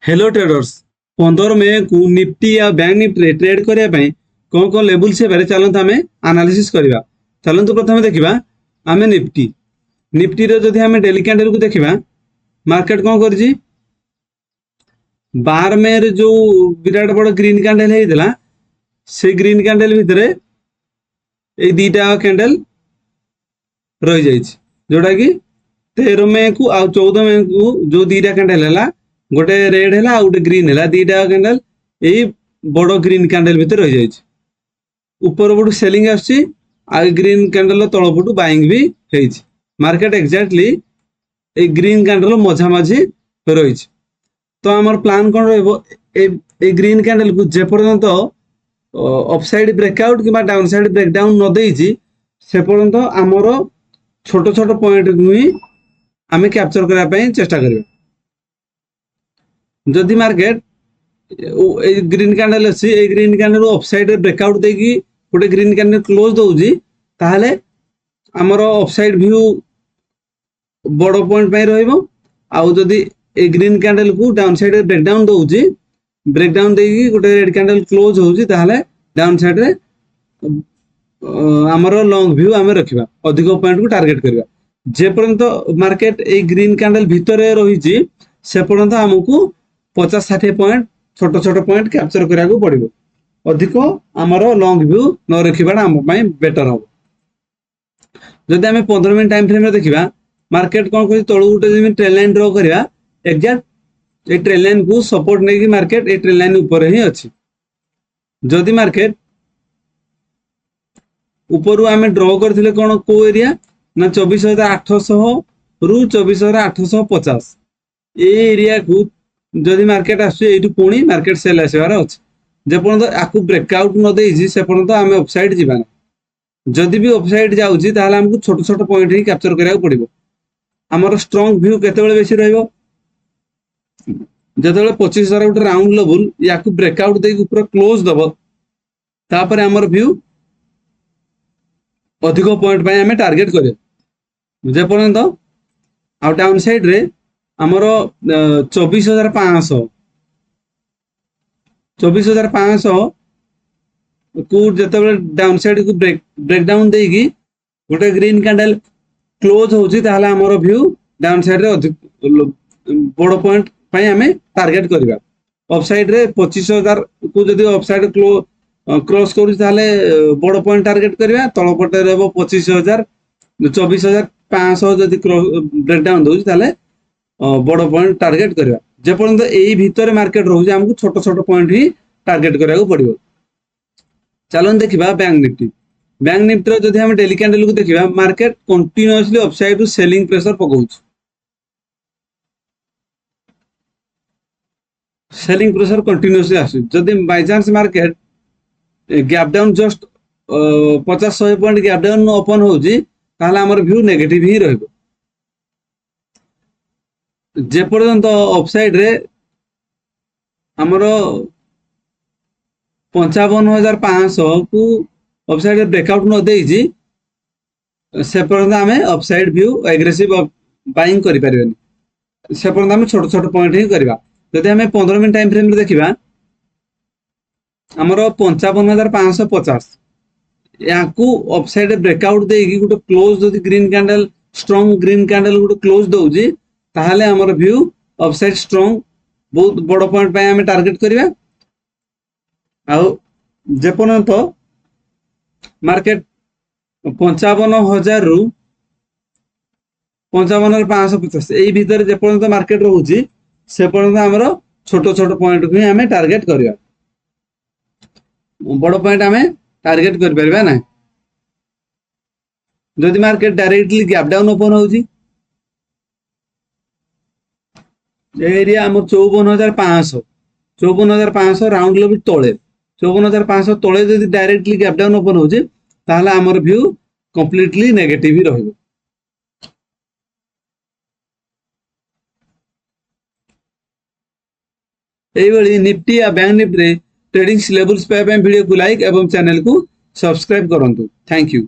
Hello traders 15 मे को Nifty या bank Nifty रे ट्रेड करने कौन कौन लेवल से बारे चलते आम एनालिसिस करवा। चलते प्रथम देखा आम निफ्टी निफ्टी रे आम डेली कैंडल को देखा मार्केट कौन कर 12 मे रे जो विराट बड़ ग्रीन कैंडल होता से ग्रीन कैंडल भितर ये दीटा कैंडल रही जाइए जोटा कि 13 मे को आ 14 मे को जो दीटा कैंडल है गोटे रेड है गोटे ग्रीन है दीटा कैंडल यही बड़ ग्रीन कैंडल भितर रही जाइए ऊपर पटू सेलिंग आसची ग्रीन कैंडल तलपटू बाइंग भी होइछि। मार्केट एक्जाक्टली ए ग्रीन कैंडल मझामझी रही। तो आमर प्लान कौन रही ग्रीन कैंडल को जेपर्यंत अपसाइड ब्रेकआउट कि डाउन साइड ब्रेकडाउन न देइछि से पर्यंत आमर छोट छोट पॉइंट को ही आम कैप्चर करने चेष्टा करिया। जदि मार्केट ग्रीन कैंडल अच्छी ग्रीन कैंडल अपसाइड ब्रेकआउट देकी गोटे ग्रीन कैंडल क्लोज दौजी ताहले आमर अपसाइड व्यू बड़ पॉइंट पे रहिबो। आउ जदि ए ग्रीन कैंडल को डाउन साइड ब्रेकडाउन दौजी ब्रेकडाउन देकी गोटे रेड कैंडल क्लोज होउजी ताहले डाउन साइड रे आमर लॉन्ग व्यू आम रखिबा अधिक पॉइंट को टार्गेट करबा। जे पर्यंत मार्केट ए ग्रीन कैंडल भितर रही से पर्यंत हमको 50-60 पॉइंट छोट छोट पॉइंट कैप्चर करा पड़ो अधिक आमर लॉन्ग व्यू न रखा आम बेटर हम। जदि आम 15 मिनट टाइम फ्रेम देखा मार्केट कौन कर तलू गोटे ट्रेन लाइन ड्र करवा एक्जाक्ट ये ट्रेन लाइन को सपोर्ट नहीं कि मार्केट ये ट्रेन लाइन ऊपर ही अच्छी। जदि मार्केट ऊपर आम ड्र करते कौन को एरिया ना 24,800 रु 24,850 ये एरिया को जदि मार्केट आसू पुणी मार्केट सेल आसबार अच्छे जेपर्यंत आपको ब्रेकआउट न देइछि से पर्यंत आम अपसाइड जीवाना। जदि भी अपसाइड जाउछि ताहले हमको छोट छोट पॉइंट ही कैप्चर करा पड़ो। आमर स्ट्रॉन्ग व्यू केतेबेले बेसी रहइबो जेतेबेले 25,000 गोटे राउंड लेवल या ब्रेकआउट देकी ऊपर क्लोज दब तापर आमर व्यू अधिक पॉइंट पे आम टार्गेट करिया। जेपर्यंत आ डाउन साइड रे आमर 24,500 को जिते डाउन साइड को ब्रेकडाउन देकी गोटे ग्रीन कैंडल क्लोज होची ताहले आमर व्यू डाउन साइड रे अधिक बड़ पॉइंट पे आम टार्गेट करबा। अपसाइड रे 25,000 को जदि अपसाइड क्रॉस करू ताहले बड़ पॉइंट टार्गेट करबा। तळपटे रहबो 25,000 24,500 जदि ब्रेकडाउन दोची ताहले बड़ पॉइंट टार्गेट करवा। जेपर्यंत यही भितर मार्केट रोचे हमको छोट छोट पॉइंट ही टार्गेट करा पड़ो। चलन देखा बैंक निफ्टी। बैंक निफ्टी जदि हम डेली कैंडल को देखा market continuously upside selling pressure पकाउछ। सेलिंग प्रेशर कंटिन्यूअसली आसु जदि by chance market gap down just 50-100 point gap down open होउची ताहले हमर व्यू नेगेटिव ही रहबो। जेपर्यंत अपसाइड रे आमर 55,500 को अपसाइड ब्रेकआउट न देइछि से पर्यंत आम अपसाइड व्यू एग्रेसिव बाइंग करि परिबेनी। से पर्यंत आम छोट छोट पॉइंट ही करबा। जदि आम 15 मिनट टाइम फ्रेम रे देखिबा आमर 55,550 याकू अपसाइड ब्रेकआउट देकी गोटे क्लोज जदि green candle strong green candle गोटे क्लोज दउछि ताहले हमर व्यू अपसाइड स्ट्रॉन्ग बहुत बड़ पॉइंट पे आम टार्गेट करबा। आउ जेपर्यंत मार्केट 55,000 रु 55,550 यही भितर जेपर्यंत मार्केट रोची से पर्यंत हमर छोट छोट पॉइंट को ही आम टार्गेट करबा। बड़ पॉइंट आम टार्गेट कर परबा ना। जदि market directly gap down open होउची एरिया आम 54,500 राउंड लेवल तले 54,500 तले जदि डायरेक्टली गैप डाउन ओपन होउची ताहले हमर व्यू कंप्लीटली नेगेटिव ही रहइबो। एई बळी निफ्टी या बैंक निफ्टी रे ट्रेडिंग लेवल्स पे वीडियो को लाइक एवं चैनल को सब्सक्राइब करंतु। Thank you.